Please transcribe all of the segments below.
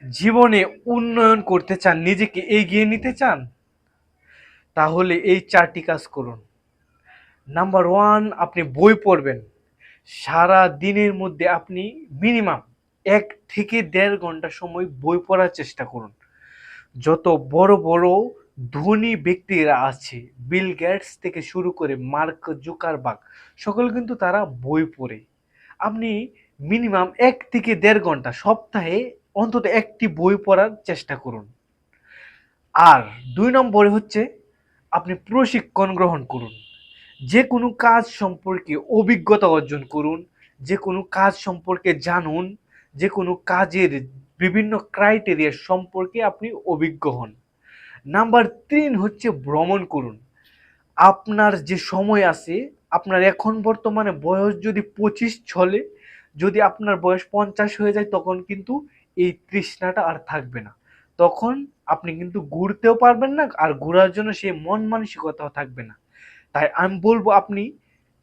জীবনে উন্নয়ন করতে চান, নিজেকে এগিয়ে নিতে চান, তাহলে এই 4টি কাজ করুন। নাম্বার 1, আপনি বই পড়বেন। সারা দিনের মধ্যে আপনি মিনিমাম 1 থেকে 1.5 ঘন্টা সময় বই পড়ার চেষ্টা করুন। যত বড় বড় ধনী ব্যক্তিরা আছে, বিল গেটস থেকে শুরু করে মার্ক জুকারবার্গ, সকল কিন্তু তারা বই পড়ে। আপনি মিনিমাম 1 থেকে 1.5 ঘন্টা সপ্তাহে অন্তত একটি বই পড়ার চেষ্টা করুন। আর 2 নম্বরে হচ্ছে আপনি প্রশিক্ষণ গ্রহণ করুন। যে কোনো কাজ সম্পর্কে অভিজ্ঞতা অর্জন করুন, যে কোনো কাজ সম্পর্কে জানুন, যে কোনো কাজের বিভিন্ন ক্রাইটেরিয়া সম্পর্কে আপনি অভিজ্ঞ হন। নাম্বার 3 হচ্ছে ভ্রমণ করুন। আপনার যে সময় আছে, আপনার এখন বর্তমানে বয়স যদি 25 চলে, যদি আপনার বয়স 50 হয়ে যায়, তখন কিন্তু এই তৃষ্ণাটা আর থাকবে না। তখন আপনি কিন্তু ঘুরতেও পারবেন না, আর ঘোরার জন্য সেই মন মানসিকতাও থাকবে না। তাই আমি বলবো আপনি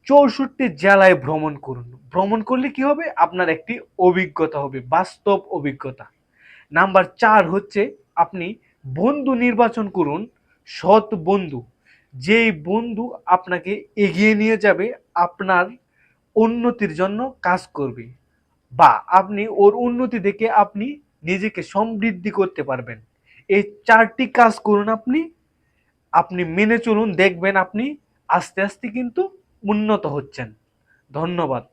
64 জেলায় ভ্রমণ করুন। ভ্রমণ করলে কি হবে? আপনার একটি অভিজ্ঞতা হবে, বাস্তব অভিজ্ঞতা। নাম্বার 4 হচ্ছে আপনি বন্ধু নির্বাচন করুন, সৎ বন্ধু। যেই বন্ধু আপনাকে এগিয়ে নিয়ে যাবে, আপনার উন্নতির জন্য কাজ করবে, বা আপনি ওর উন্নতি দেখে আপনি নিজেকে সমৃদ্ধি করতে পারবেন। এই 4টি কাজ করুন আপনি, আপনি মেনে চলুন, দেখবেন আপনি আস্তে আস্তে কিন্তু উন্নত হচ্ছেন। ধন্যবাদ।